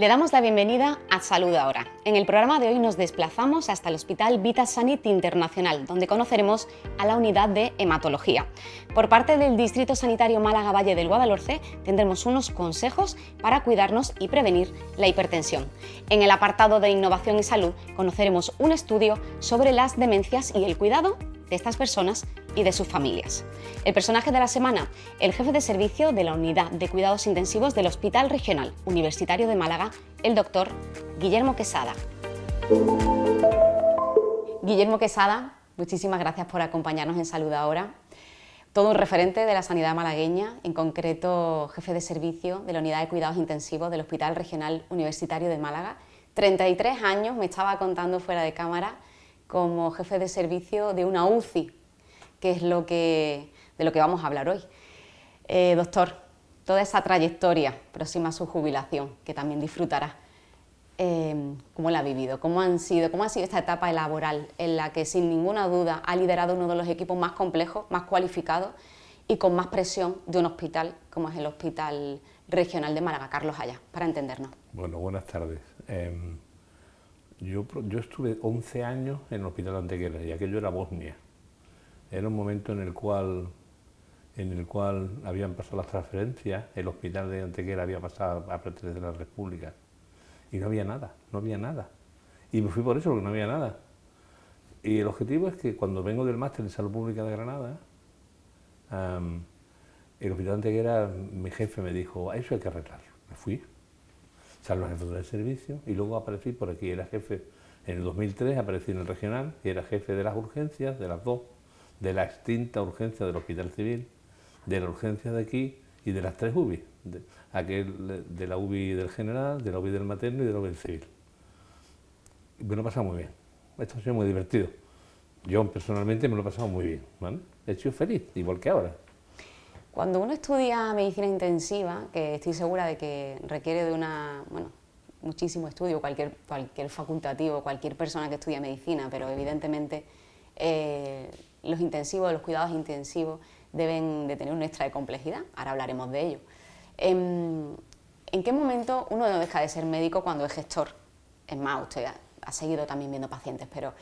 Le damos la bienvenida a Salud Ahora. En el programa de hoy nos desplazamos hasta el Hospital VitaSanit Internacional, donde conoceremos a la unidad de hematología. Por parte del Distrito Sanitario Málaga-Valle del Guadalhorce tendremos unos consejos para cuidarnos y prevenir la hipertensión. En el apartado de innovación y salud conoceremos un estudio sobre las demencias y el cuidado de estas personas y de sus familias. El personaje de la semana, el jefe de servicio de la Unidad de Cuidados Intensivos del Hospital Regional Universitario de Málaga, el doctor Guillermo Quesada. Guillermo Quesada, muchísimas gracias por acompañarnos en Salud Ahora. Todo un referente de la sanidad malagueña, en concreto jefe de servicio de la Unidad de Cuidados Intensivos del Hospital Regional Universitario de Málaga. 33 años, me estaba contando fuera de cámara, como jefe de servicio de una UCI, que es de lo que vamos a hablar hoy. Doctor, toda esa trayectoria próxima a su jubilación, que también disfrutará, ¿cómo la ha vivido? ¿Cómo ha sido esta etapa laboral en la que sin ninguna duda ha liderado uno de los equipos más complejos, más cualificados y con más presión de un hospital como es el Hospital Regional de Málaga, Carlos Haya, para entendernos? Bueno, buenas tardes. Yo estuve 11 años en el Hospital de Antequera y aquello era Bosnia. Era un momento en el cual habían pasado las transferencias, el Hospital de Antequera había pasado a pertenecer a la República y no había nada. Y me fui por eso, porque no había nada. Y el objetivo es que cuando vengo del máster en Salud Pública de Granada, el Hospital de Antequera, mi jefe me dijo, eso hay que arreglarlo. Me fui. Salvo jefe de servicio, y luego aparecí por aquí, era jefe, en el 2003 aparecí en el regional, y era jefe de las urgencias, de las dos, de la extinta urgencia del Hospital Civil, de la urgencia de aquí, y de las tres UBI, de la UBI del general, de la UBI del materno y de la UBI del civil. Y me lo he pasado muy bien, esto ha sido muy divertido. Yo personalmente me lo he pasado muy bien, ¿vale? He sido feliz, igual que ahora. Cuando uno estudia medicina intensiva, que estoy segura de que requiere de muchísimo estudio, cualquier facultativo, cualquier persona que estudia medicina, pero evidentemente los intensivos, los cuidados intensivos deben de tener un extra de complejidad, ahora hablaremos de ello. ¿En qué momento uno no deja de ser médico cuando es gestor? Es más, usted ha seguido también viendo pacientes, pero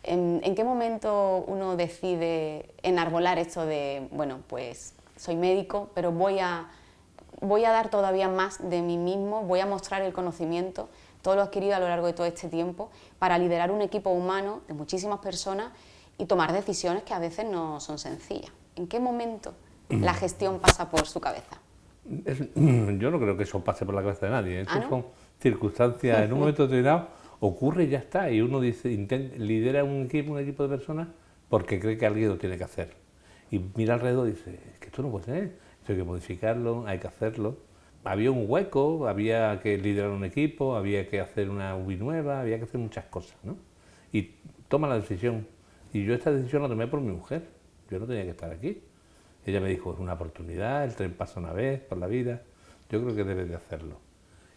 ¿en qué momento uno decide enarbolar esto de, bueno, pues soy médico, pero voy a dar todavía más de mí mismo, voy a mostrar el conocimiento, todo lo adquirido a lo largo de todo este tiempo, para liderar un equipo humano de muchísimas personas y tomar decisiones que a veces no son sencillas? ¿En qué momento la gestión pasa por su cabeza? Yo no creo que eso pase por la cabeza de nadie. Eso son circunstancias, en un momento determinado ocurre y ya está. Y uno dice, lidera un equipo de personas porque cree que alguien lo tiene que hacer. Y mira alrededor y dice, es que esto no puede ser, esto hay que modificarlo, hay que hacerlo. Había un hueco, había que liderar un equipo, había que hacer una UBI nueva, había que hacer muchas cosas, ¿no? Y toma la decisión. Y yo esta decisión la tomé por mi mujer. Yo no tenía que estar aquí. Ella me dijo, es una oportunidad, el tren pasa una vez por la vida, yo creo que debes de hacerlo.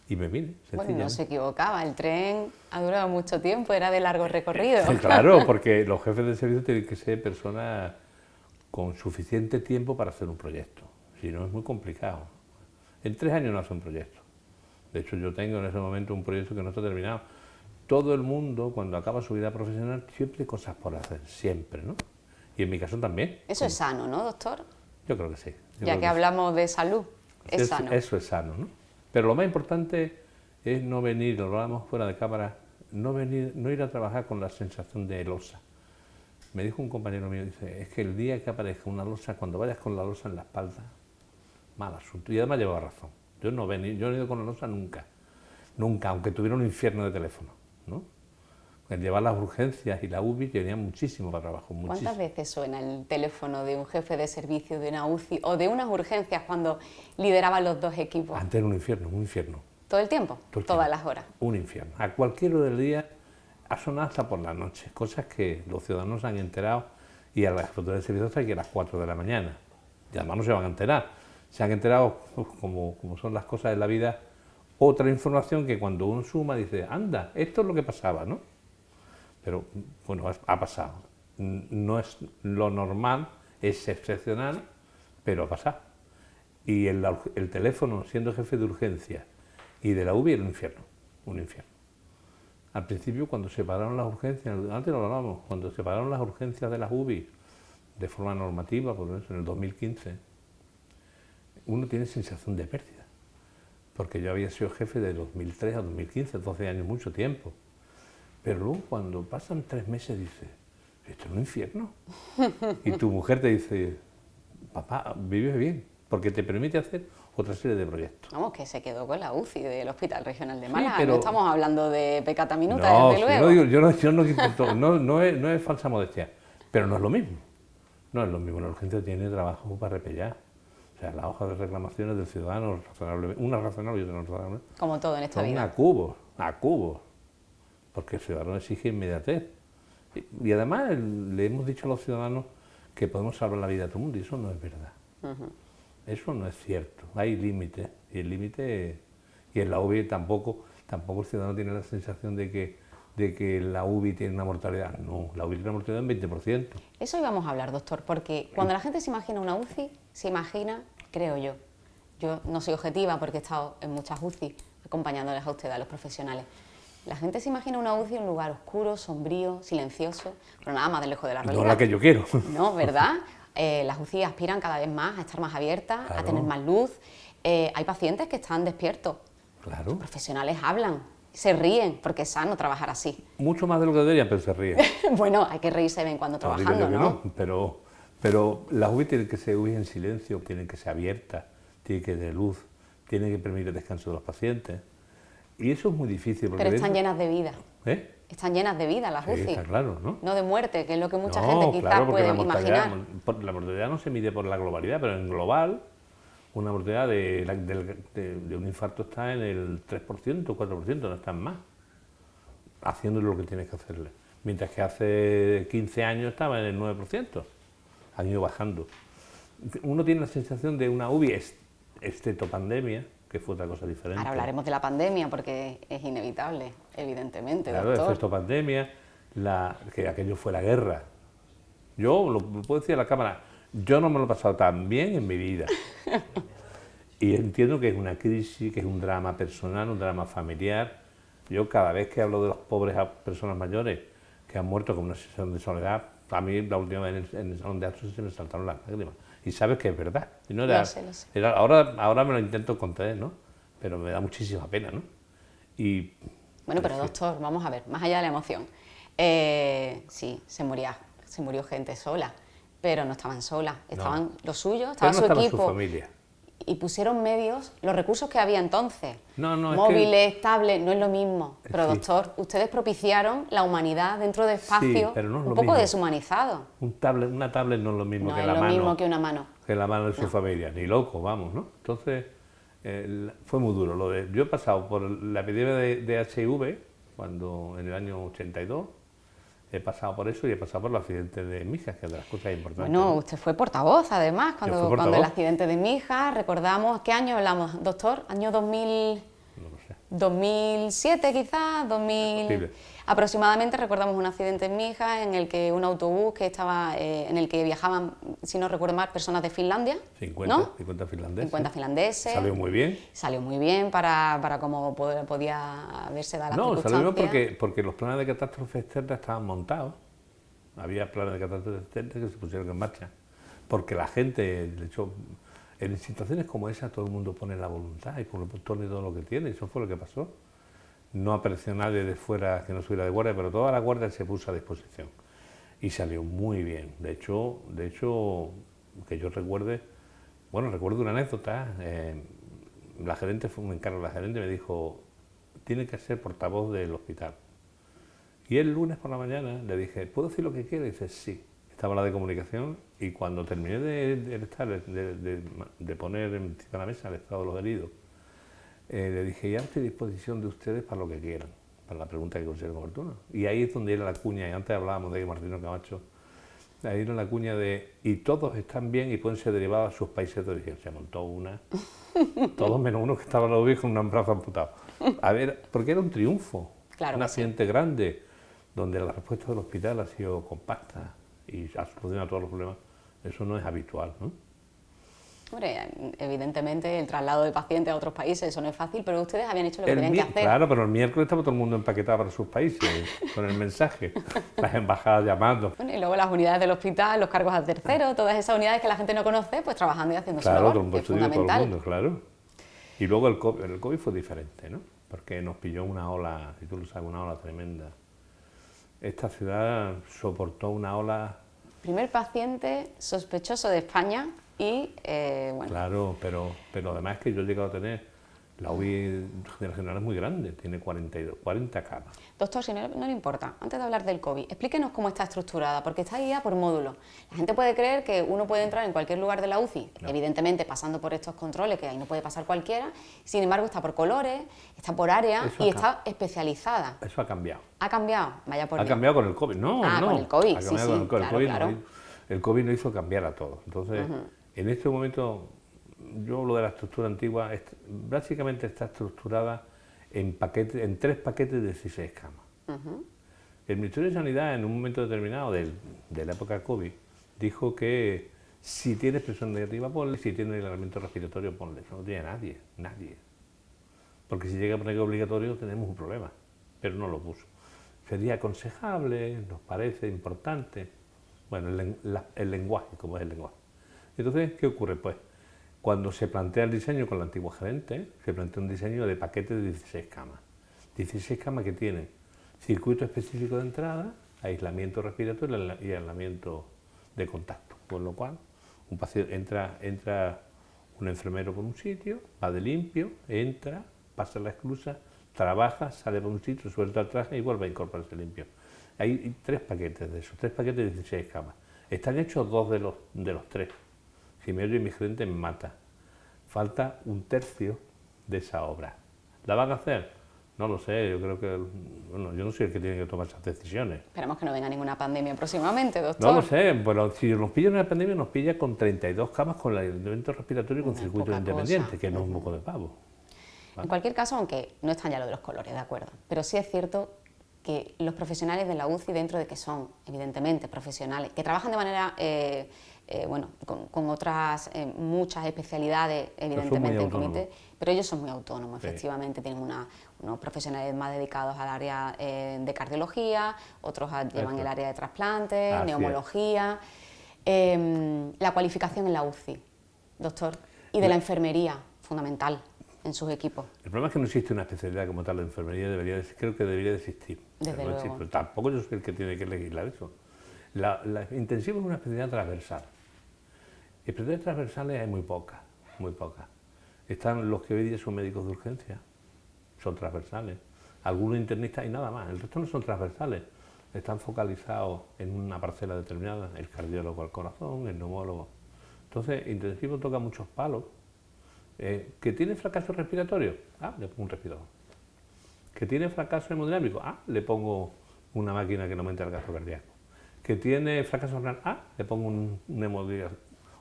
Y me vine, sencillamente. Bueno, no se equivocaba, el tren ha durado mucho tiempo, era de largo recorrido. Claro, porque los jefes de servicio tienen que ser personas con suficiente tiempo para hacer un proyecto, si no es muy complicado. En 3 años no hace un proyecto. De hecho, yo tengo en ese momento un proyecto que no está terminado. Todo el mundo, cuando acaba su vida profesional, siempre hay cosas por hacer, siempre, ¿no? Y en mi caso también. Eso es sano, ¿no, doctor? Yo creo que sí. Ya que hablamos de salud, es sano. Eso es sano, ¿no? Pero lo más importante es no venir, lo hablamos fuera de cámara, no ir a trabajar con la sensación de losa. Me dijo un compañero mío, dice, es que el día que aparezca una losa, cuando vayas con la losa en la espalda, mal asunto. Y además llevaba razón. Yo no he ido con la losa nunca, aunque tuviera un infierno de teléfono, ¿no? En llevar las urgencias y la UBI tenía muchísimo para trabajo, muchísimo. ¿Cuántas veces suena el teléfono de un jefe de servicio de una UCI o de unas urgencias cuando lideraban los dos equipos? Antes era un infierno. ¿Todo el tiempo? Todas las horas. Un infierno. A cualquier hora del día ha sonado hasta por la noche, cosas que los ciudadanos se han enterado y a las autoridades de servicio hasta que a las 4 de la mañana. Y además no se van a enterar. Se han enterado, como son las cosas de la vida, otra información que cuando uno suma dice, anda, esto es lo que pasaba, ¿no? Pero bueno, ha pasado. No es lo normal, es excepcional, pero ha pasado. Y el teléfono, siendo jefe de urgencia Y de la UBI era un infierno, un infierno. Al principio, cuando separaron las urgencias, antes lo hablábamos, cuando separaron las urgencias de las UBI de forma normativa, por eso en el 2015, uno tiene sensación de pérdida, porque yo había sido jefe de 2003 a 2015, 12 años, mucho tiempo. Pero luego cuando pasan 3 meses dices, esto es un infierno. Y tu mujer te dice, papá, vives bien, porque te permite hacer otra serie de proyectos. Vamos, que se quedó con la UCI del Hospital Regional de Málaga, pero no estamos hablando de pecata minuta, no, desde luego. no es falsa modestia, pero no es lo mismo. No es lo mismo, la urgencia tiene trabajo para repellar. O sea, las hojas de reclamaciones del ciudadano, una razonable y otra no razonable. Como todo en esta vida. A cubos, porque el ciudadano exige inmediatez. Y además le hemos dicho a los ciudadanos que podemos salvar la vida de todo el mundo, y eso no es verdad. Eso no es cierto, hay límites, y el límite, y en la UBI tampoco el ciudadano tiene la sensación de que la UBI tiene una mortalidad. No, la UBI tiene una mortalidad del 20%. Eso íbamos a hablar, doctor, porque cuando la gente se imagina una UCI, se imagina, creo yo no soy objetiva porque he estado en muchas UCI acompañándoles a ustedes, a los profesionales. La gente se imagina una UCI en un lugar oscuro, sombrío, silencioso, pero nada más de lejos de la realidad. No la que yo quiero. No, ¿verdad? Las UCI aspiran cada vez más a estar más abiertas, claro, a tener más luz. Hay pacientes que están despiertos. Claro. Los profesionales hablan, se ríen, porque es sano trabajar así. Mucho más de lo que deberían, pero se ríen. Bueno, hay que reírse de vez en cuando trabajando, ¿no? Pero las UCI tienen que ser UCI en silencio, tienen que ser abiertas, tienen que tener luz, tienen que permitir el descanso de los pacientes. Y eso es muy difícil. Pero están llenas de vida. ¿Eh? Están llenas de vida las UCI. Sí, está claro, ¿no? No de muerte, que es lo que mucha gente quizás puede imaginar. La mortalidad no se mide por la globalidad, pero en global, una mortalidad de un infarto está en el 3%, 4%, no están más, haciéndole lo que tienes que hacerle. Mientras que hace 15 años estaba en el 9%, han ido bajando. Uno tiene la sensación de una UBI excepto pandemia, que fue otra cosa diferente. Ahora hablaremos de la pandemia porque es inevitable, evidentemente, claro, doctor. Excepto pandemia, que aquello fue la guerra. Yo lo puedo decir a la cámara, yo no me lo he pasado tan bien en mi vida. Y entiendo que es una crisis, que es un drama personal, un drama familiar. Yo cada vez que hablo de los pobres personas mayores que han muerto con una sensación de soledad, a mí la última vez en el salón de actos se me saltaron las lágrimas. Y sabes que es verdad. Y no era, lo sé. Ahora me lo intento contener, ¿no? Pero me da muchísima pena, ¿no? Y, bueno, pero doctor, vamos a ver, más allá de la emoción. Sí, se murió gente sola, pero no estaban solas, estaban los suyos, estaba su equipo. Su familia. Y pusieron medios, los recursos que había entonces, móviles, tablets, no es lo mismo. Pero doctor, ustedes propiciaron la humanidad dentro de espacios un poco deshumanizados. Una tablet no es lo mismo que la mano. No es lo mismo que una mano. Que la mano de su familia, ni loco, vamos, ¿no? Entonces, fue muy duro. Yo he pasado por la epidemia de HIV, cuando en el año 82, he pasado por eso y he pasado por el accidente de mi hija, que es de las cosas importantes. Bueno, usted fue portavoz, además, cuando el accidente de mi hija, recordamos, ¿qué año hablamos, doctor? ¿Año 2000? No lo sé. 2007 quizás, 2000... Posible. Aproximadamente recordamos un accidente en mi hija en el que un autobús que estaba, en el que viajaban, si no recuerdo mal, personas de Finlandia. 50 finlandeses. 50 finlandeses. Salió muy bien. Salió muy bien para cómo podía haberse dado las circunstancias. No, salió bien porque los planes de catástrofe externa estaban montados. Había planes de catástrofe externa que se pusieron en marcha. Porque la gente, de hecho, en situaciones como esa todo el mundo pone la voluntad y pone todo lo que tiene. Y eso fue lo que pasó. No apareció nadie de fuera que no estuviera de guardia, pero toda la guardia se puso a disposición y salió muy bien. De hecho, que yo recuerde, recuerdo una anécdota. La gerente me dijo, tiene que ser portavoz del hospital. Y el lunes por la mañana le dije, ¿puedo decir lo que quiero? Y dice, sí. Estaba la de comunicación y cuando terminé de poner encima de la mesa el estado de los heridos, le dije, ya estoy a disposición de ustedes para lo que quieran, para la pregunta que consideren oportuna. Y ahí es donde era la cuña, y antes hablábamos de Martino Camacho, ahí era la cuña de, y todos están bien y pueden ser derivados a sus países de origen. Se montó una, todos menos uno que estaba en la UBI con un brazo amputado. A ver, porque era un triunfo, claro, un accidente grande, donde la respuesta del hospital ha sido compacta y ha solucionado todos los problemas. Eso no es habitual, ¿no? Hombre, evidentemente el traslado de pacientes a otros países, eso no es fácil, pero ustedes habían hecho lo que tenían que hacer. Claro, pero el miércoles estaba todo el mundo empaquetado para sus países, con el mensaje, las embajadas llamando. Bueno, y luego las unidades del hospital, los cargos a terceros, todas esas unidades que la gente no conoce, pues trabajando y haciendo su labor, que es fundamental. Todo el mundo, claro. Y luego el COVID fue diferente, ¿no? Porque nos pilló una ola, y tú lo sabes, una ola tremenda. Esta ciudad soportó una ola... Primer paciente sospechoso de España y, bueno... Claro, pero además que yo he llegado a tener... La UBI general es muy grande, tiene 40 camas. Doctor, si no le importa, antes de hablar del COVID, explíquenos cómo está estructurada, porque está guiada por módulos. La gente puede creer que uno puede entrar en cualquier lugar de la UCI, no. Evidentemente pasando por estos controles, que ahí no puede pasar cualquiera, sin embargo está por colores, está por área y está especializada. Eso ha cambiado. ¿Ha cambiado? Vaya por Ha cambiado con el COVID, no. Con el COVID, sí, claro. El COVID no hizo cambiar a todos. Entonces, en este momento... Yo hablo de la estructura antigua, básicamente está estructurada en 3 paquetes de 16 camas. El Ministerio de Sanidad, en un momento determinado de la época COVID, dijo que si tienes presión negativa, ponle, si tienes aislamiento respiratorio, ponle. Eso no tiene nadie. Porque si llega a poner obligatorio, tenemos un problema, pero no lo puso. Sería aconsejable, nos parece importante, bueno, el lenguaje, como es el lenguaje. Entonces, ¿qué ocurre? Pues, cuando se plantea el diseño con la antigua gerente, se plantea un diseño de paquete de 16 camas. 16 camas que tienen circuito específico de entrada, aislamiento respiratorio y aislamiento de contacto. Con lo cual, un paciente entra un enfermero por un sitio, va de limpio, entra, pasa la esclusa, trabaja, sale por un sitio, suelta el traje y vuelve a incorporarse limpio. Hay 3 paquetes de esos, 3 paquetes de 16 camas. Están hechos 2 de los 3. Si me oye mi gerente me mata. Falta 1/3 de esa obra. ¿La van a hacer? No lo sé, yo creo que... Bueno, yo no soy el que tiene que tomar esas decisiones. Esperamos que no venga ninguna pandemia próximamente, doctor. No lo sé, pero si nos pilla una pandemia, nos pilla con 32 camas con el aislamiento respiratorio y con circuito independiente, que no es un moco de pavo. ¿Vale? En cualquier caso, aunque no están ya lo de los colores, de acuerdo, pero sí es cierto que los profesionales de la UCI, dentro de que son, evidentemente, profesionales, que trabajan de manera... bueno, con otras muchas especialidades, evidentemente, en comité, pero ellos son muy autónomos, sí. Efectivamente, tienen unos profesionales más dedicados al área de cardiología, otros llevan el área de trasplantes, neumología, la cualificación en la UCI, doctor, y de la enfermería, fundamental en sus equipos. El problema es que no existe una especialidad como tal de enfermería, creo que debería de existir. Desde luego. Existe, tampoco yo soy el que tiene que legislar eso. La intensiva es una especialidad transversal. Especialidades transversales hay muy pocas. Están los que hoy día son médicos de urgencia, son transversales. Algunos internistas y nada más, el resto no son transversales. Están focalizados en una parcela determinada, el cardiólogo al corazón, el neumólogo. Entonces, intensivo toca muchos palos. ¿Que tiene fracaso respiratorio? Le pongo un respirador. ¿Que tiene fracaso hemodinámico? Le pongo una máquina que no aumente el gasto cardíaco. ¿Que tiene fracaso renal? Le pongo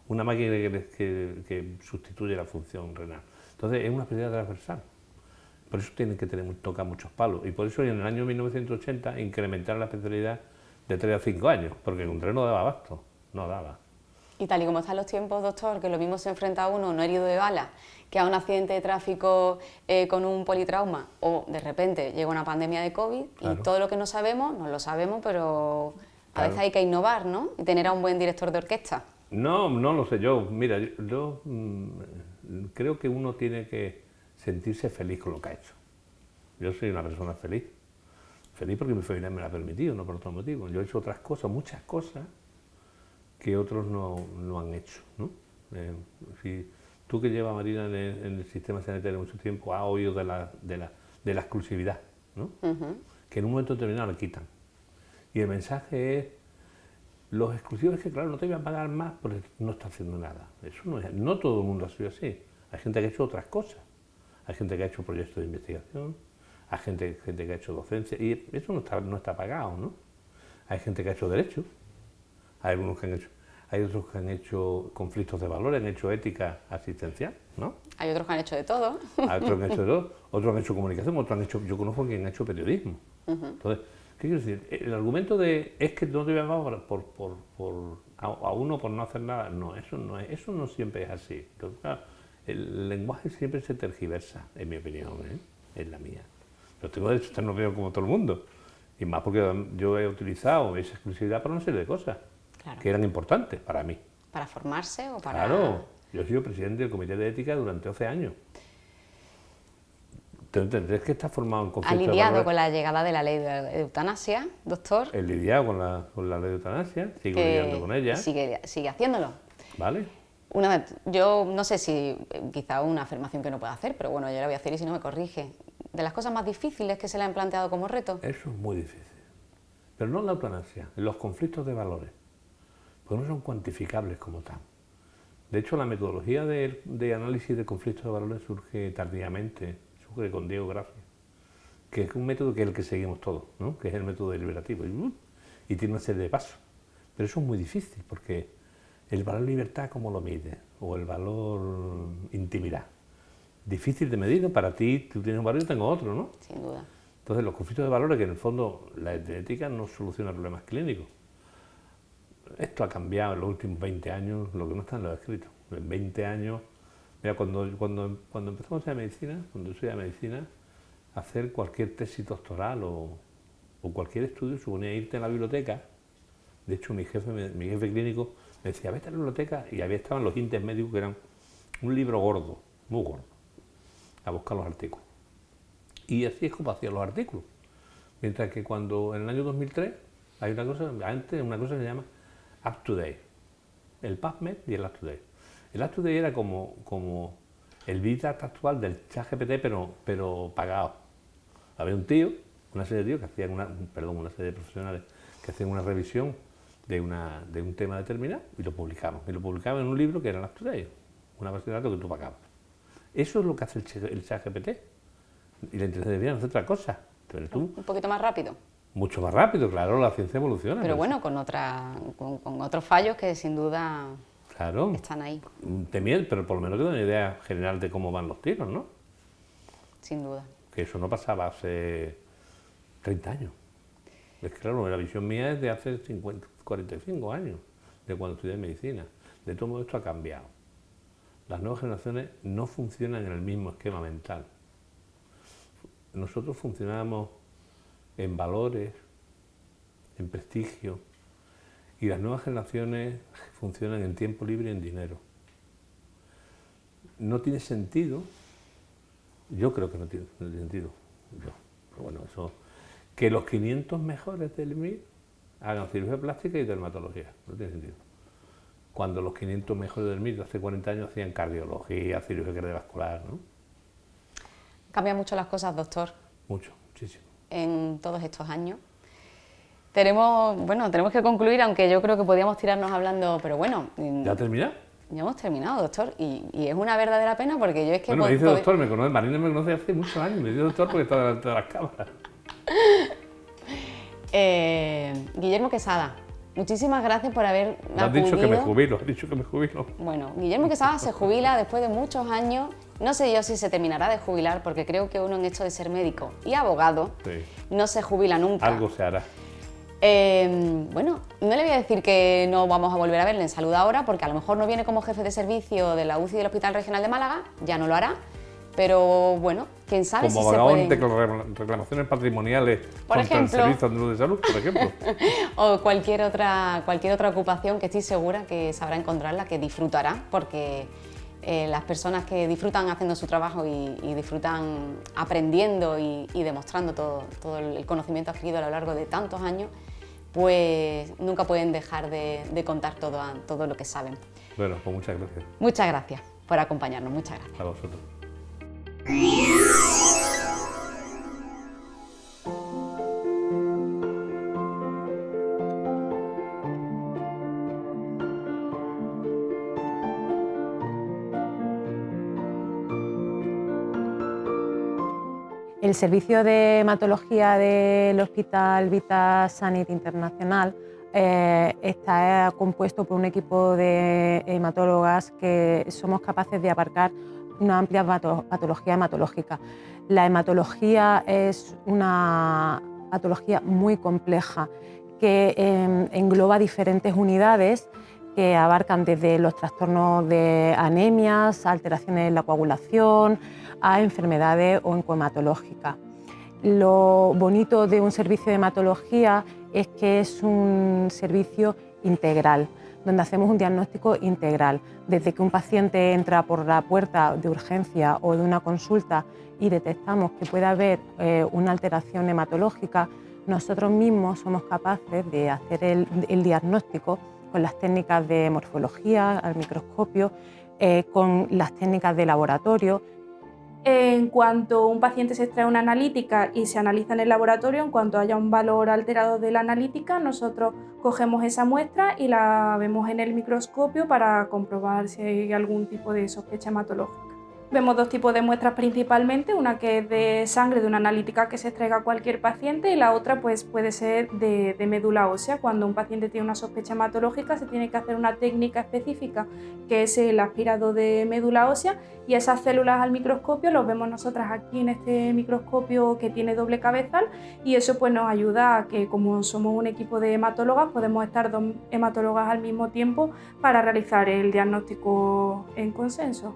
una máquina que sustituye la función renal. Entonces es una especialidad transversal. Por eso tienen que tocar muchos palos. Y por eso en el año 1980 incrementaron la especialidad de 3 a 5 años, porque con 3 no daba abasto, no daba. Y tal y como están los tiempos, doctor, que lo mismo se enfrenta a uno no herido de bala que a un accidente de tráfico con un politrauma, o de repente llega una pandemia de COVID, claro. Y todo lo que no sabemos, no lo sabemos, pero a veces hay que innovar, ¿no? Y tener a un buen director de orquesta. No lo sé yo. Mira, yo creo que uno tiene que sentirse feliz con lo que ha hecho. Yo soy una persona feliz. Feliz porque mi familia me lo ha permitido, no por otro motivo. Yo he hecho otras cosas, muchas cosas, que otros no han hecho, ¿no? Si tú que llevas, Marina, en el sistema sanitario mucho tiempo, has oído de la exclusividad, ¿no? Que en un momento determinado le quitan. Y el mensaje es, los exclusivos es que, claro, no te voy a pagar más porque no está haciendo nada. Eso no todo el mundo ha sido así. Hay gente que ha hecho otras cosas. Hay gente que ha hecho proyectos de investigación, hay gente que ha hecho docencia, y eso no está pagado, ¿no? Hay gente que ha hecho derecho, hay otros que han hecho conflictos de valores, han hecho ética asistencial, ¿no? Hay otros que han hecho de todo. Hay otros que han hecho de todo, otros han hecho comunicación, otros han hecho, yo conozco a quien ha hecho periodismo. Entonces, ¿Qué quiero decir? El argumento de es que no te voy a dar a uno por no hacer nada, no, eso no siempre es así. Entonces, claro, el lenguaje siempre se tergiversa, en mi opinión, es la mía. Yo tengo derecho a estar no veo como todo el mundo, y más porque yo he utilizado esa exclusividad para una serie de cosas que eran importantes para mí. ¿Para formarse o para...? Claro, yo he sido presidente del Comité de Ética durante 12 años. Tendréis que estar formado en conflicto. ¿Ha lidiado con la llegada de la ley de eutanasia, doctor? He lidiado con la ley de eutanasia, sigo lidiando con ella. Sigue haciéndolo. Vale. Yo no sé si quizá una afirmación que no pueda hacer, pero bueno, yo la voy a hacer y si no me corrige. De las cosas más difíciles que se le han planteado como reto. Eso es muy difícil. Pero no en la eutanasia, en los conflictos de valores. Porque no son cuantificables como tal. De hecho, la metodología de análisis de conflictos de valores surge tardíamente, surge con Diego Gracia, que es un método que es el que seguimos todos, ¿no? Que es el método deliberativo, y tiene una serie de pasos. Pero eso es muy difícil, porque el valor libertad, ¿cómo lo mides? O el valor intimidad. Difícil de medir, ¿no? Para ti, tú tienes un valor y yo tengo otro, ¿no? Sin duda. Entonces, los conflictos de valores, que en el fondo la ética no soluciona problemas clínicos. Esto ha cambiado en los últimos 20 años, lo que no está en los escritos. En 20 años, mira, cuando empezamos a estudiar medicina, cuando yo estudiaba medicina, hacer cualquier tesis doctoral o cualquier estudio suponía irte a la biblioteca. De hecho, mi jefe clínico me decía, vete a la biblioteca, y había estaban los índices médicos, que eran un libro gordo, muy gordo, a buscar los artículos. Y así es como hacían los artículos. Mientras que cuando en el año 2003 hay una cosa que se llama UpToDate, el PubMed y el UpToDate. El UpToDate era como el Big Data actual del ChatGPT, pero pagado. Había una serie de tíos que hacían una serie de profesionales que hacían una revisión de un tema determinado y lo publicaban. Y lo publicaban en un libro que era el UpToDate, una base de datos que tú pagabas. Eso es lo que hace el ChatGPT. Y la inteligencia artificial hace otra cosa. Pero tú, un poquito más rápido. Mucho más rápido, claro, la ciencia evoluciona. Pero bueno, con otros fallos que sin duda están ahí. Pero por lo menos te da una idea general de cómo van los tiros, ¿no? Sin duda. Que eso no pasaba hace 30 años. Es que claro, la visión mía es de hace 45 años, de cuando estudié medicina. De todo modo, esto ha cambiado. Las nuevas generaciones no funcionan en el mismo esquema mental. Nosotros funcionábamos en valores, en prestigio, y las nuevas generaciones funcionan en tiempo libre y en dinero. No tiene sentido, yo creo que no tiene sentido, pero bueno, eso, que los 500 mejores del MIR hagan cirugía plástica y dermatología, no tiene sentido. Cuando los 500 mejores del MIR de hace 40 años hacían cardiología, cirugía cardiovascular, ¿no? Cambian mucho las cosas, doctor. Mucho, muchísimo. En todos estos años. Tenemos que concluir, aunque yo creo que podíamos tirarnos hablando, pero bueno. ¿Ya ha terminado? Ya hemos terminado, doctor, y es una verdadera pena porque yo es que... Bueno, me dice doctor, Marina me conoce hace muchos años, me dice doctor porque está delante de las cámaras. Guillermo Quesada, muchísimas gracias por haber acudido. Has dicho que me jubilo, Bueno, Guillermo Quesada se jubila después de muchos años. No sé yo si se terminará de jubilar, porque creo que uno en esto de ser médico y abogado no se jubila nunca. Algo se hará. Bueno, no le voy a decir que no vamos a volver a verle en Salud Ahora, porque a lo mejor no viene como jefe de servicio de la UCI del Hospital Regional de Málaga, ya no lo hará, pero bueno, quién sabe si se puede... Como abogado de reclamaciones patrimoniales contra el Servicio Andaluz de Salud, por ejemplo. O cualquier otra ocupación que estoy segura que sabrá encontrarla, que disfrutará, porque las personas que disfrutan haciendo su trabajo y disfrutan aprendiendo y demostrando todo el conocimiento adquirido a lo largo de tantos años, pues nunca pueden dejar de contar todo lo que saben. Bueno, pues muchas gracias. Muchas gracias por acompañarnos, muchas gracias. A vosotros. El servicio de hematología del Hospital Vita Sanit Internacional está compuesto por un equipo de hematólogas que somos capaces de abarcar una amplia patología hematológica. La hematología es una patología muy compleja que engloba diferentes unidades que abarcan desde los trastornos de anemias, alteraciones en la coagulación, a enfermedades oncohematológicas. Lo bonito de un servicio de hematología es que es un servicio integral, donde hacemos un diagnóstico integral. Desde que un paciente entra por la puerta de urgencia o de una consulta y detectamos que puede haber una alteración hematológica, nosotros mismos somos capaces de hacer el diagnóstico con las técnicas de morfología al microscopio, con las técnicas de laboratorio. En cuanto un paciente se extrae una analítica y se analiza en el laboratorio, en cuanto haya un valor alterado de la analítica, nosotros cogemos esa muestra y la vemos en el microscopio para comprobar si hay algún tipo de sospecha hematológica. Vemos dos tipos de muestras principalmente, una que es de sangre de una analítica que se extraiga a cualquier paciente y la otra pues, puede ser de médula ósea. Cuando un paciente tiene una sospecha hematológica se tiene que hacer una técnica específica que es el aspirado de médula ósea y esas células al microscopio los vemos nosotras aquí en este microscopio que tiene doble cabezal y eso pues, nos ayuda a que como somos un equipo de hematólogas podemos estar dos hematólogas al mismo tiempo para realizar el diagnóstico en consenso.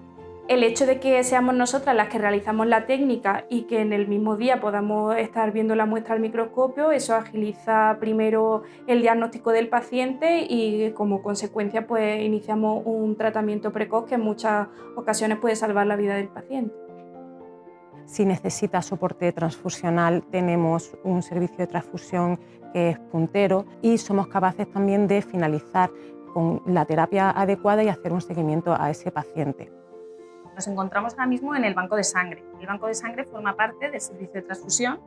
El hecho de que seamos nosotras las que realizamos la técnica y que en el mismo día podamos estar viendo la muestra al microscopio, eso agiliza primero el diagnóstico del paciente y como consecuencia pues iniciamos un tratamiento precoz que en muchas ocasiones puede salvar la vida del paciente. Si necesita soporte transfusional, tenemos un servicio de transfusión que es puntero y somos capaces también de finalizar con la terapia adecuada y hacer un seguimiento a ese paciente. Nos encontramos ahora mismo en el banco de sangre. El banco de sangre forma parte del servicio de transfusión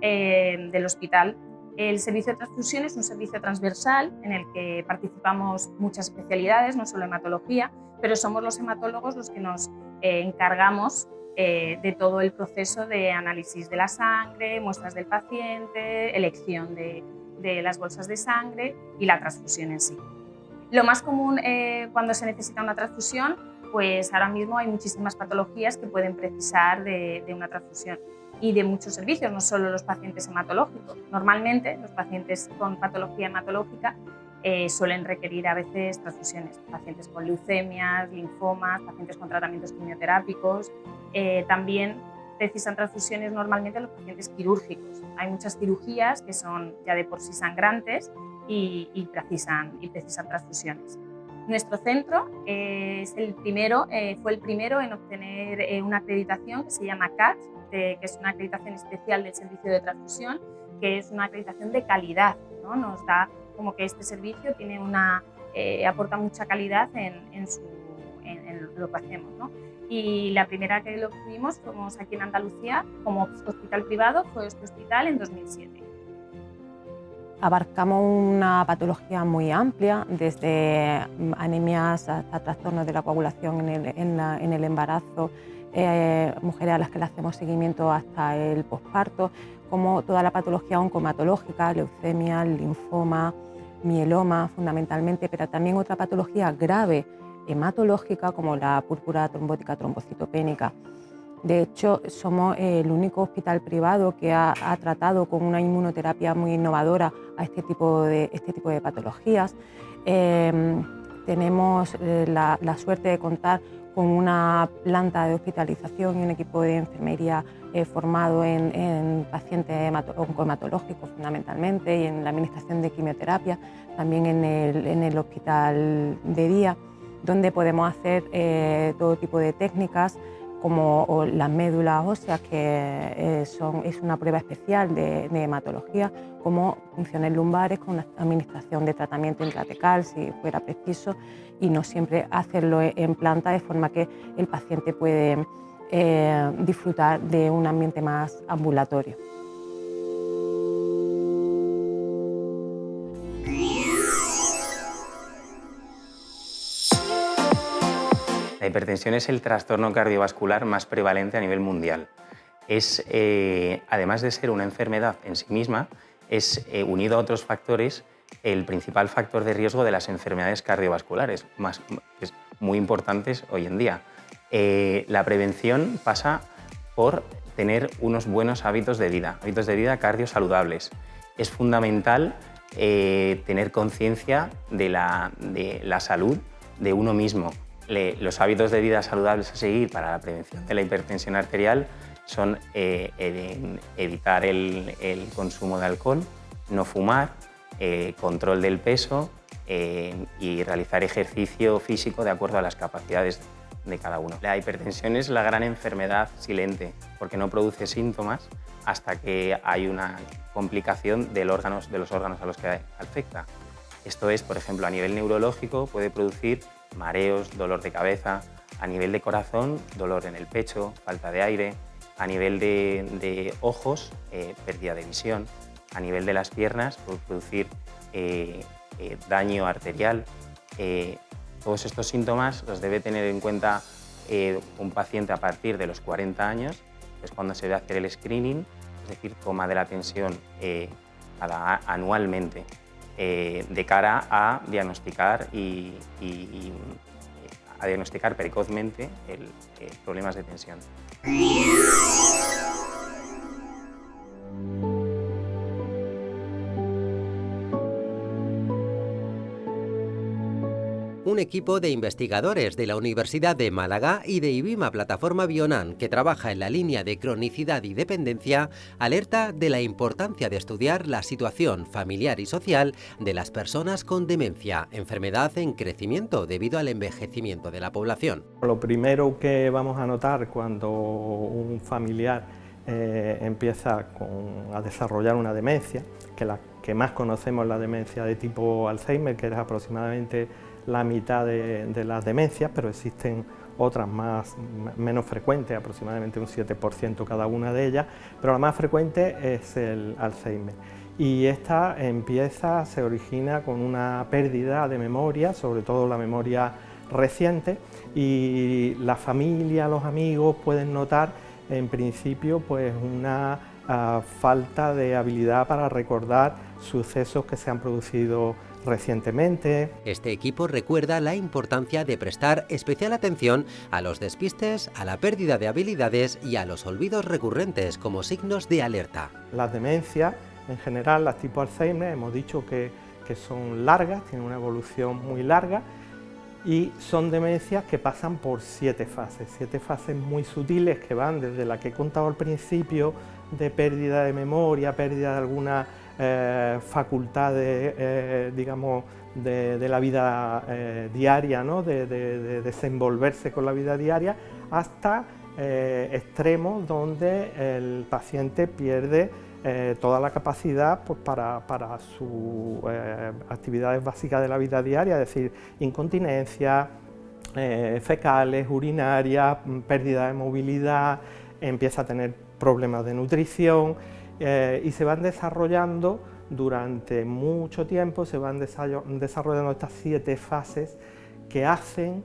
del hospital. El servicio de transfusión es un servicio transversal en el que participamos muchas especialidades, no solo hematología, pero somos los hematólogos los que nos encargamos de todo el proceso de análisis de la sangre, muestras del paciente, elección de las bolsas de sangre y la transfusión en sí. Lo más común cuando se necesita una transfusión, pues ahora mismo hay muchísimas patologías que pueden precisar de una transfusión y de muchos servicios, no solo los pacientes hematológicos. Normalmente los pacientes con patología hematológica suelen requerir a veces transfusiones, pacientes con leucemias, linfomas, pacientes con tratamientos quimioterápicos, también precisan transfusiones normalmente los pacientes quirúrgicos. Hay muchas cirugías que son ya de por sí sangrantes y precisan transfusiones. Nuestro centro fue el primero en obtener una acreditación que se llama CAT, que es una acreditación especial del servicio de transfusión, que es una acreditación de calidad, ¿no? Nos da como que este servicio tiene aporta mucha calidad en lo que hacemos, ¿no? Y la primera que lo obtuvimos fuimos aquí en Andalucía como hospital privado, fue este hospital en 2007. Abarcamos una patología muy amplia, desde anemias hasta trastornos de la coagulación en el embarazo, mujeres a las que le hacemos seguimiento hasta el posparto, como toda la patología oncohematológica, leucemia, linfoma, mieloma fundamentalmente, pero también otra patología grave hematológica como la púrpura trombótica trombocitopénica. De hecho, somos el único hospital privado que ha tratado con una inmunoterapia muy innovadora a este tipo de patologías. Tenemos la suerte de contar con una planta de hospitalización y un equipo de enfermería formado en pacientes oncohematológicos fundamentalmente y en la administración de quimioterapia, también en el hospital de día, donde podemos hacer todo tipo de técnicas como las médulas óseas, que es una prueba especial de hematología, como funciones lumbares con la administración de tratamiento intratecal si fuera preciso, y no siempre hacerlo en planta, de forma que el paciente puede disfrutar de un ambiente más ambulatorio. La hipertensión es el trastorno cardiovascular más prevalente a nivel mundial. Además de ser una enfermedad en sí misma, es unido a otros factores el principal factor de riesgo de las enfermedades cardiovasculares, muy importantes hoy en día. La prevención pasa por tener unos buenos hábitos de vida cardiosaludables. Es fundamental tener conciencia de la salud de uno mismo. Los hábitos de vida saludables a seguir para la prevención de la hipertensión arterial son evitar el consumo de alcohol, no fumar, control del peso y realizar ejercicio físico de acuerdo a las capacidades de cada uno. La hipertensión es la gran enfermedad silente porque no produce síntomas hasta que hay una complicación de los órganos a los que afecta. Esto es, por ejemplo, a nivel neurológico puede producir mareos, dolor de cabeza, a nivel de corazón, dolor en el pecho, falta de aire, a nivel de ojos, pérdida de visión, a nivel de las piernas puede producir daño arterial. Todos estos síntomas los debe tener en cuenta un paciente a partir de los 40 años, que es cuando se debe hacer el screening, es decir, toma de la tensión anualmente, de cara a diagnosticar a diagnosticar precozmente problemas de tensión. Un equipo de investigadores de la Universidad de Málaga y de IBIMA Plataforma Bionan, que trabaja en la línea de cronicidad y dependencia, alerta de la importancia de estudiar la situación familiar y social de las personas con demencia, enfermedad en crecimiento debido al envejecimiento de la población. Lo primero que vamos a notar cuando un familiar empieza a desarrollar una demencia, que la que más conocemos es la demencia de tipo Alzheimer, que es aproximadamente la mitad de las demencias, pero existen otras menos frecuentes, aproximadamente un 7% cada una de ellas, pero la más frecuente es el Alzheimer. Y esta se origina con una pérdida de memoria, sobre todo la memoria reciente, y la familia, los amigos pueden notar en principio pues una falta de habilidad para recordar sucesos que se han producido recientemente. Este equipo recuerda la importancia de prestar especial atención a los despistes, a la pérdida de habilidades y a los olvidos recurrentes como signos de alerta. Las demencias, en general, las tipo Alzheimer, hemos dicho que son largas, tienen una evolución muy larga y son demencias que pasan por 7 fases muy sutiles que van desde la que he contado al principio, de pérdida de memoria, pérdida de alguna facultades, digamos, de la vida diaria, ¿no? de desenvolverse con la vida diaria, hasta extremos donde el paciente pierde toda la capacidad pues, para sus actividades básicas de la vida diaria, es decir, incontinencia, fecales, urinarias, pérdida de movilidad, empieza a tener problemas de nutrición, y se van desarrollando durante mucho tiempo, se van desarrollando estas 7 fases que hacen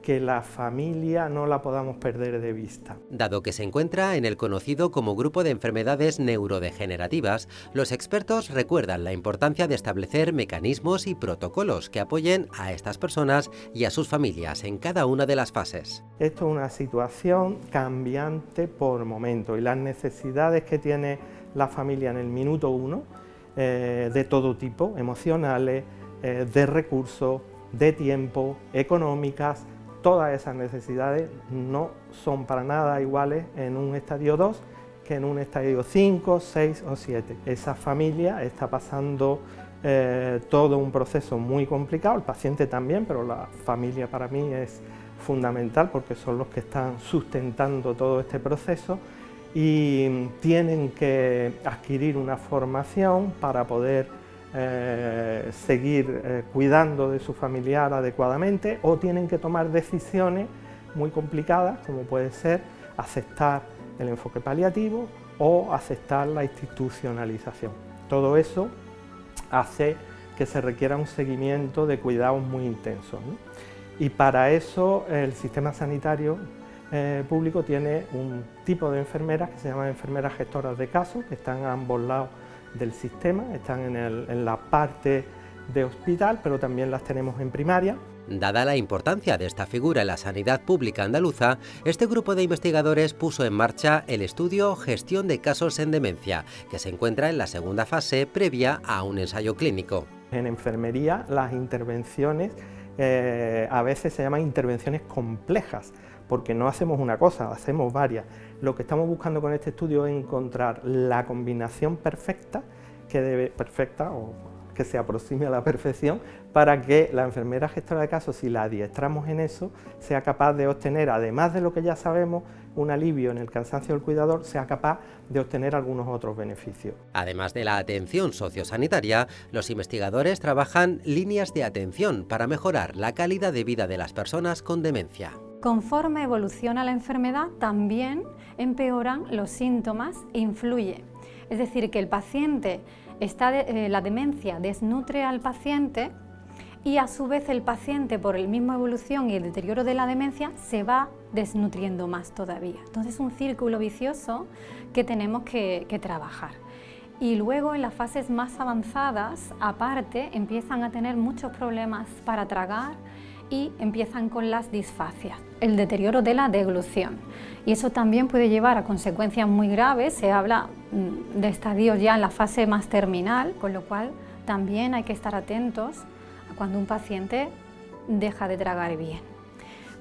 que la familia no la podamos perder de vista. Dado que se encuentra en el conocido como grupo de enfermedades neurodegenerativas, los expertos recuerdan la importancia de establecer mecanismos y protocolos que apoyen a estas personas y a sus familias en cada una de las fases. Esto es una situación cambiante por momento y las necesidades que tiene la familia en el minuto 1, de todo tipo, emocionales, de recursos, de tiempo, económicas, todas esas necesidades no son para nada iguales en un estadio 2 que en un estadio 5, 6 o 7. Esa familia está pasando todo un proceso muy complicado, el paciente también, pero la familia para mí es fundamental porque son los que están sustentando todo este proceso y tienen que adquirir una formación para poder seguir cuidando de su familiar adecuadamente, o tienen que tomar decisiones muy complicadas, como puede ser aceptar el enfoque paliativo o aceptar la institucionalización. Todo eso hace que se requiera un seguimiento de cuidados muy intensos, ¿no? Y para eso el sistema sanitario público tiene un tipo de enfermeras que se llaman enfermeras gestoras de casos, que están a ambos lados del sistema, están en la parte de hospital, pero también las tenemos en primaria. Dada la importancia de esta figura en la sanidad pública andaluza, este grupo de investigadores puso en marcha el estudio Gestión de casos en demencia, que se encuentra en la segunda fase previa a un ensayo clínico. En enfermería las intervenciones a veces se llaman intervenciones complejas, porque no hacemos una cosa, hacemos varias. Lo que estamos buscando con este estudio es encontrar la combinación perfecta, o que se aproxime a la perfección, para que la enfermera gestora de casos, si la adiestramos en eso, sea capaz de obtener, además de lo que ya sabemos, un alivio en el cansancio del cuidador, sea capaz de obtener algunos otros beneficios. Además de la atención sociosanitaria, los investigadores trabajan líneas de atención para mejorar la calidad de vida de las personas con demencia. Conforme evoluciona la enfermedad, también empeoran los síntomas e influye. Es decir, que el paciente la demencia desnutre al paciente y a su vez el paciente, por la misma evolución y el deterioro de la demencia, se va desnutriendo más todavía. Entonces es un círculo vicioso que tenemos que trabajar. Y luego en las fases más avanzadas, aparte, empiezan a tener muchos problemas para tragar y empiezan con las disfasias, el deterioro de la deglución. Y eso también puede llevar a consecuencias muy graves, se habla de estadios ya en la fase más terminal, con lo cual también hay que estar atentos a cuando un paciente deja de tragar bien.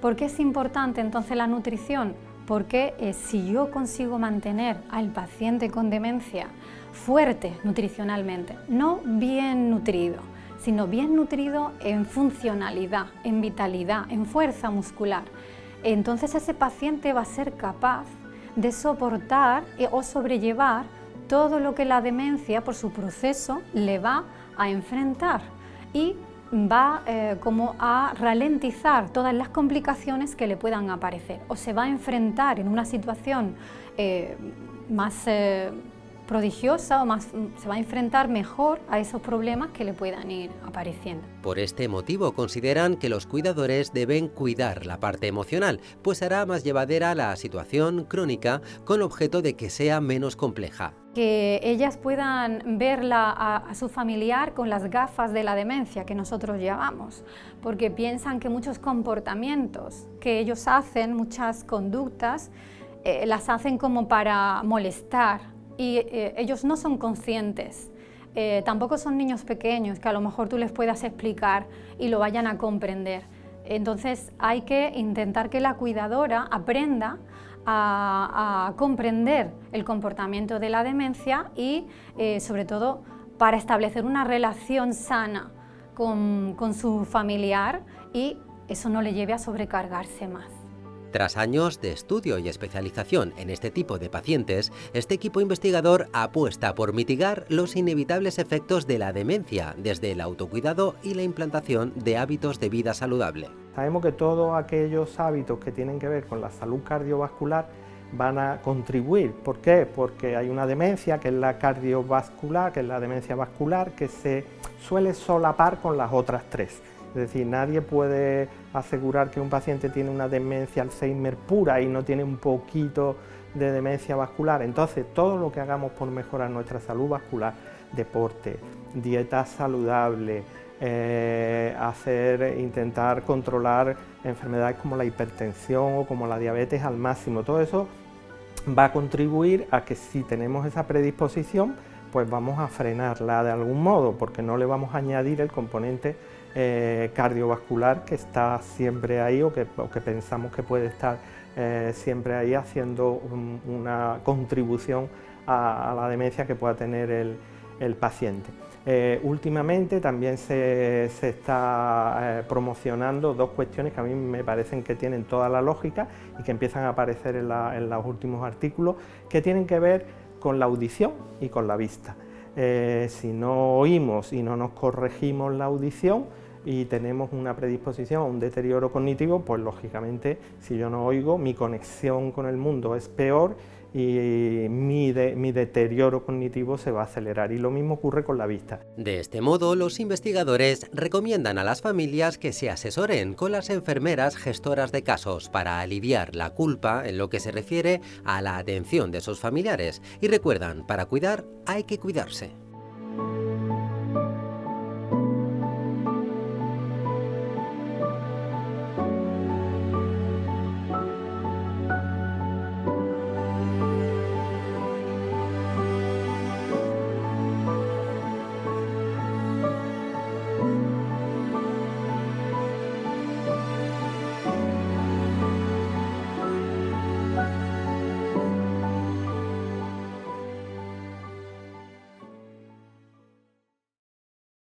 ¿Por qué es importante entonces la nutrición? Porque si yo consigo mantener al paciente con demencia fuerte nutricionalmente, no bien nutrido, sino bien nutrido en funcionalidad, en vitalidad, en fuerza muscular, entonces ese paciente va a ser capaz de soportar o sobrellevar todo lo que la demencia por su proceso le va a enfrentar y va como a ralentizar todas las complicaciones que le puedan aparecer, o se va a enfrentar en una situación más prodigiosa o se va a enfrentar mejor a esos problemas que le puedan ir apareciendo. Por este motivo consideran que los cuidadores deben cuidar la parte emocional, pues hará más llevadera la situación crónica con objeto de que sea menos compleja. Que ellas puedan verla a su familiar con las gafas de la demencia que nosotros llevamos, porque piensan que muchos comportamientos que ellos hacen, muchas conductas, las hacen como para molestar, y ellos no son conscientes, tampoco son niños pequeños que a lo mejor tú les puedas explicar y lo vayan a comprender. Entonces hay que intentar que la cuidadora aprenda a comprender el comportamiento de la demencia y sobre todo para establecer una relación sana con su familiar y eso no le lleve a sobrecargarse más. Tras años de estudio y especialización en este tipo de pacientes, este equipo investigador apuesta por mitigar los inevitables efectos de la demencia desde el autocuidado y la implantación de hábitos de vida saludable. Sabemos que todos aquellos hábitos que tienen que ver con la salud cardiovascular van a contribuir. ¿Por qué? Porque hay una demencia que es la cardiovascular, que es la demencia vascular, que se suele solapar con las otras tres. Es decir, nadie puede asegurar que un paciente tiene una demencia Alzheimer pura y no tiene un poquito de demencia vascular. Entonces, todo lo que hagamos por mejorar nuestra salud vascular, deporte, dieta saludable, intentar controlar enfermedades como la hipertensión o como la diabetes al máximo, todo eso va a contribuir a que si tenemos esa predisposición, pues vamos a frenarla de algún modo, porque no le vamos a añadir el componente cardiovascular que está siempre ahí o que pensamos que puede estar siempre ahí haciendo una contribución a la demencia que pueda tener el paciente. Últimamente también se está promocionando dos cuestiones que a mí me parecen que tienen toda la lógica y que empiezan a aparecer en los últimos artículos, que tienen que ver con la audición y con la vista. Si no oímos y no nos corregimos la audición y tenemos una predisposición a un deterioro cognitivo, pues lógicamente si yo no oigo, mi conexión con el mundo es peor y mi deterioro cognitivo se va a acelerar, y lo mismo ocurre con la vista. De este modo, los investigadores recomiendan a las familias que se asesoren con las enfermeras gestoras de casos para aliviar la culpa en lo que se refiere a la atención de sus familiares, y recuerdan, para cuidar hay que cuidarse.